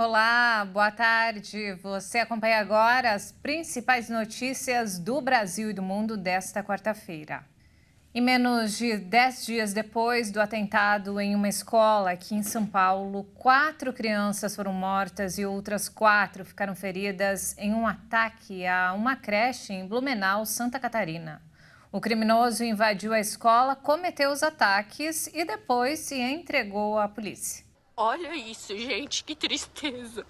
Olá, boa tarde. Você acompanha agora as principais notícias do Brasil e do mundo desta quarta-feira. Em menos de 10 dias depois do atentado em uma escola aqui em São Paulo, 4 crianças foram mortas e outras 4 ficaram feridas em um ataque a uma creche em Blumenau, Santa Catarina. O criminoso invadiu a escola, cometeu os ataques e depois se entregou à polícia. Olha isso, gente, que tristeza.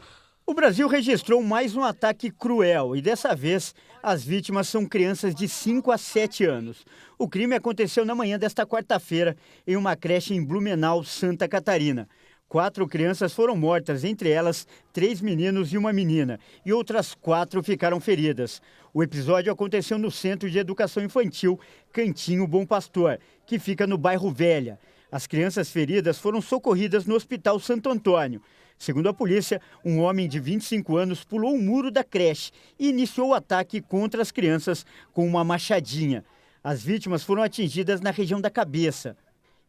O Brasil registrou mais um ataque cruel e dessa vez as vítimas são crianças de 5 a 7 anos. O crime aconteceu na manhã desta quarta-feira em uma creche em Blumenau, Santa Catarina. 4 crianças foram mortas, entre elas 3 meninos e uma menina, e outras 4 ficaram feridas. O episódio aconteceu no Centro de Educação Infantil Cantinho Bom Pastor, que fica no bairro Velha. As crianças feridas foram socorridas no Hospital Santo Antônio. Segundo a polícia, um homem de 25 anos pulou o muro da creche e iniciou o ataque contra as crianças com uma machadinha. As vítimas foram atingidas na região da cabeça.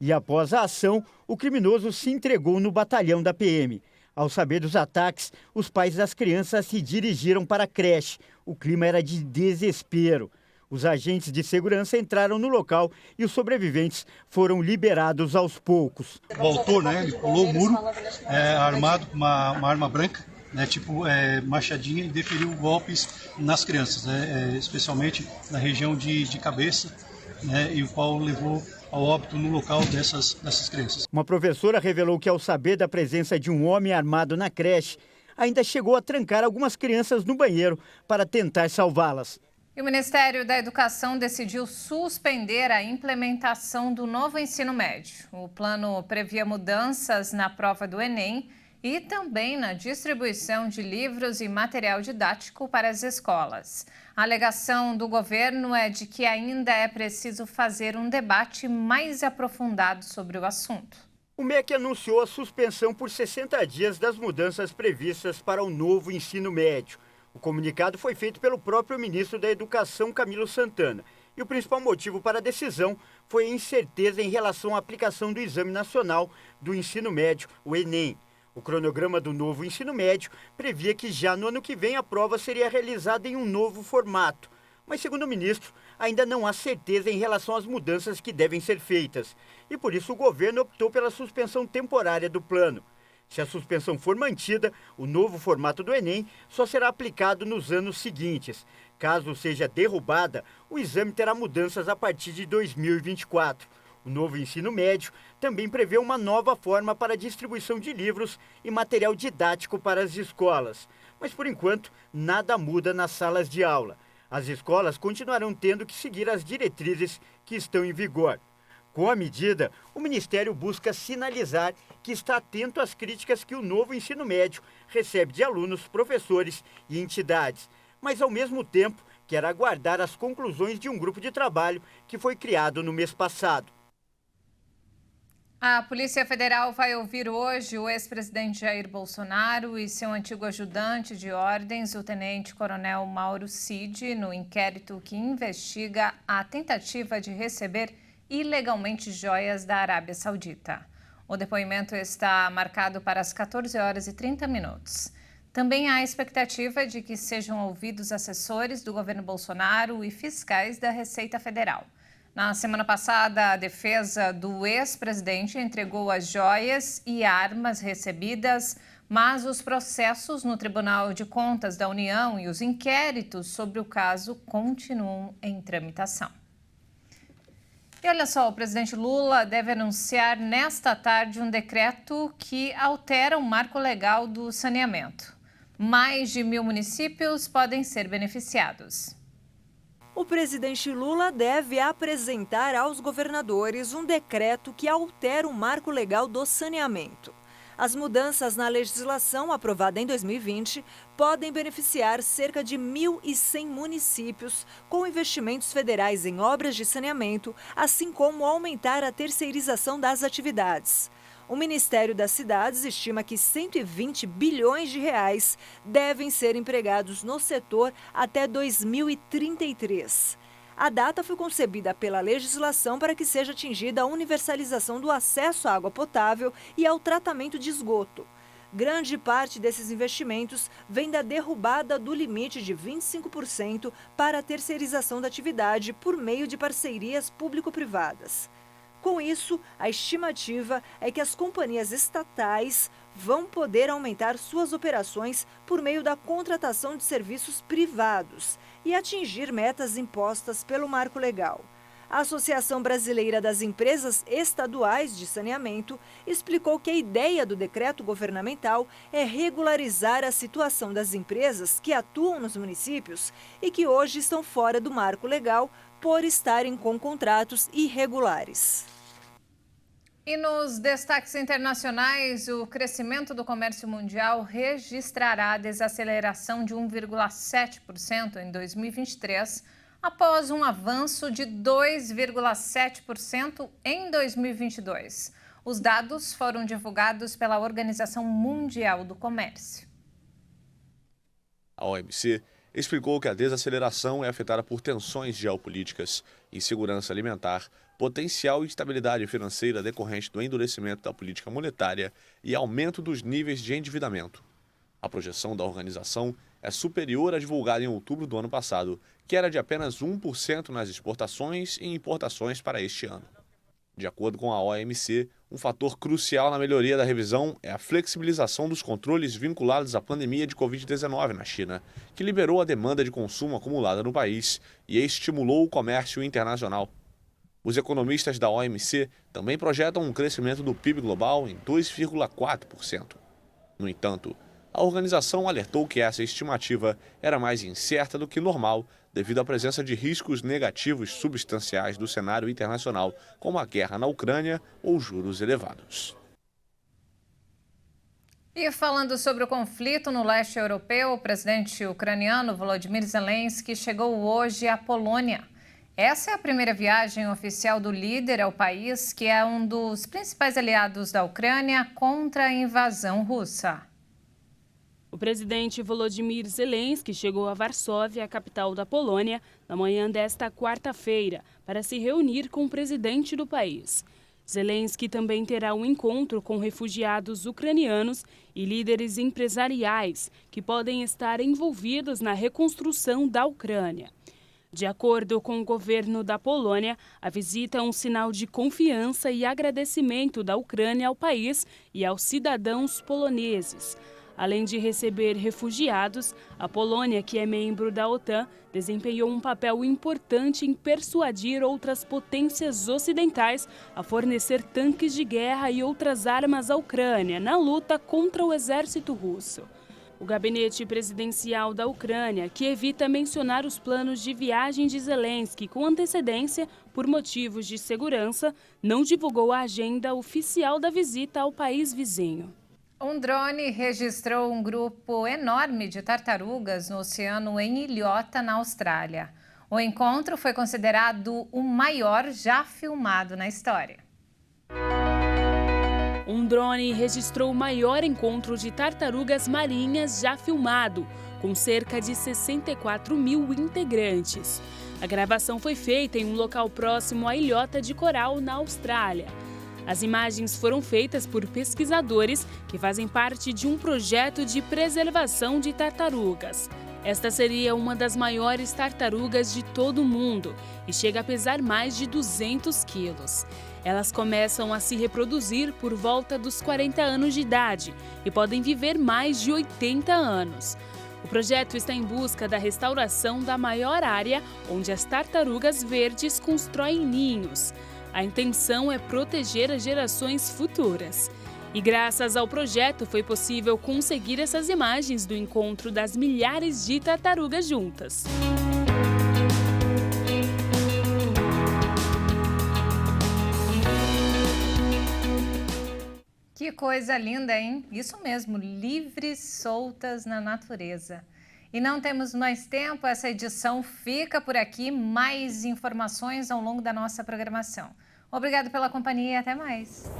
E após a ação, o criminoso se entregou no batalhão da PM. Ao saber dos ataques, os pais das crianças se dirigiram para a creche. O clima era de desespero. Os agentes de segurança entraram no local e os sobreviventes foram liberados aos poucos. O autor, ele pulou o muro armado com uma arma branca, machadinha, e deferiu golpes nas crianças, especialmente na região de cabeça, e o qual levou ao óbito no local dessas crianças. Uma professora revelou que, ao saber da presença de um homem armado na creche, ainda chegou a trancar algumas crianças no banheiro para tentar salvá-las. E o Ministério da Educação decidiu suspender a implementação do novo ensino médio. O plano previa mudanças na prova do Enem e também na distribuição de livros e material didático para as escolas. A alegação do governo é de que ainda é preciso fazer um debate mais aprofundado sobre o assunto. O MEC anunciou a suspensão por 60 dias das mudanças previstas para o novo ensino médio. O comunicado foi feito pelo próprio ministro da Educação, Camilo Santana. E o principal motivo para a decisão foi a incerteza em relação à aplicação do Exame Nacional do Ensino Médio, o Enem. O cronograma do novo ensino médio previa que já no ano que vem a prova seria realizada em um novo formato. Mas, segundo o ministro, ainda não há certeza em relação às mudanças que devem ser feitas. E por isso o governo optou pela suspensão temporária do plano. Se a suspensão for mantida, o novo formato do Enem só será aplicado nos anos seguintes. Caso seja derrubada, o exame terá mudanças a partir de 2024. O novo ensino médio também prevê uma nova forma para a distribuição de livros e material didático para as escolas. Mas, por enquanto, nada muda nas salas de aula. As escolas continuarão tendo que seguir as diretrizes que estão em vigor. Com a medida, o Ministério busca sinalizar que está atento às críticas que o novo ensino médio recebe de alunos, professores e entidades, mas ao mesmo tempo quer aguardar as conclusões de um grupo de trabalho que foi criado no mês passado. A Polícia Federal vai ouvir hoje o ex-presidente Jair Bolsonaro e seu antigo ajudante de ordens, o tenente-coronel Mauro Cid, no inquérito que investiga a tentativa de receber ilegalmente joias da Arábia Saudita. O depoimento está marcado para as 14 horas e 30 minutos. Também há expectativa de que sejam ouvidos assessores do governo Bolsonaro e fiscais da Receita Federal. Na semana passada, a defesa do ex-presidente entregou as joias e armas recebidas, mas os processos no Tribunal de Contas da União e os inquéritos sobre o caso continuam em tramitação. E olha só, o presidente Lula deve anunciar nesta tarde um decreto que altera o marco legal do saneamento. Mais de 1.000 municípios podem ser beneficiados. O presidente Lula deve apresentar aos governadores um decreto que altera o marco legal do saneamento. As mudanças na legislação aprovada em 2020 podem beneficiar cerca de 1.100 municípios com investimentos federais em obras de saneamento, assim como aumentar a terceirização das atividades. O Ministério das Cidades estima que 120 bilhões de reais devem ser empregados no setor até 2033. A data foi concebida pela legislação para que seja atingida a universalização do acesso à água potável e ao tratamento de esgoto. Grande parte desses investimentos vem da derrubada do limite de 25% para a terceirização da atividade por meio de parcerias público-privadas. Com isso, a estimativa é que as companhias estatais vão poder aumentar suas operações por meio da contratação de serviços privados e atingir metas impostas pelo Marco Legal. A Associação Brasileira das Empresas Estaduais de Saneamento explicou que a ideia do decreto governamental é regularizar a situação das empresas que atuam nos municípios e que hoje estão fora do marco legal por estarem com contratos irregulares. E nos destaques internacionais, o crescimento do comércio mundial registrará a desaceleração de 1,7% em 2023, após um avanço de 2,7% em 2022. Os dados foram divulgados pela Organização Mundial do Comércio. A OMC explicou que a desaceleração é afetada por tensões geopolíticas, insegurança alimentar, potencial instabilidade financeira decorrente do endurecimento da política monetária e aumento dos níveis de endividamento. A projeção da organização é superior à divulgada em outubro do ano passado, que era de apenas 1% nas exportações e importações para este ano. De acordo com a OMC, um fator crucial na melhoria da revisão é a flexibilização dos controles vinculados à pandemia de Covid-19 na China, que liberou a demanda de consumo acumulada no país e estimulou o comércio internacional. Os economistas da OMC também projetam um crescimento do PIB global em 2,4%. No entanto, a organização alertou que essa estimativa era mais incerta do que normal, devido à presença de riscos negativos substanciais do cenário internacional, como a guerra na Ucrânia ou juros elevados. E falando sobre o conflito no leste europeu, o presidente ucraniano Volodymyr Zelensky chegou hoje à Polônia. Essa é a primeira viagem oficial do líder ao país, que é um dos principais aliados da Ucrânia contra a invasão russa. O presidente Volodymyr Zelensky chegou a Varsóvia, a capital da Polônia, na manhã desta quarta-feira, para se reunir com o presidente do país. Zelensky também terá um encontro com refugiados ucranianos e líderes empresariais que podem estar envolvidos na reconstrução da Ucrânia. De acordo com o governo da Polônia, a visita é um sinal de confiança e agradecimento da Ucrânia ao país e aos cidadãos poloneses. Além de receber refugiados, a Polônia, que é membro da OTAN, desempenhou um papel importante em persuadir outras potências ocidentais a fornecer tanques de guerra e outras armas à Ucrânia na luta contra o exército russo. O gabinete presidencial da Ucrânia, que evita mencionar os planos de viagem de Zelensky com antecedência por motivos de segurança, não divulgou a agenda oficial da visita ao país vizinho. Um drone registrou um grupo enorme de tartarugas no oceano em Ilhota, na Austrália. O encontro foi considerado o maior já filmado na história. Um drone registrou o maior encontro de tartarugas marinhas já filmado, com cerca de 64 mil integrantes. A gravação foi feita em um local próximo à Ilhota de Coral, na Austrália. As imagens foram feitas por pesquisadores que fazem parte de um projeto de preservação de tartarugas. Esta seria uma das maiores tartarugas de todo o mundo e chega a pesar mais de 200 quilos. Elas começam a se reproduzir por volta dos 40 anos de idade e podem viver mais de 80 anos. O projeto está em busca da restauração da maior área onde as tartarugas verdes constroem ninhos. A intenção é proteger as gerações futuras. E graças ao projeto foi possível conseguir essas imagens do encontro das milhares de tartarugas juntas. Que coisa linda, hein? Isso mesmo, livres, soltas na natureza. E não temos mais tempo, essa edição fica por aqui. Mais informações ao longo da nossa programação. Obrigado pela companhia e até mais.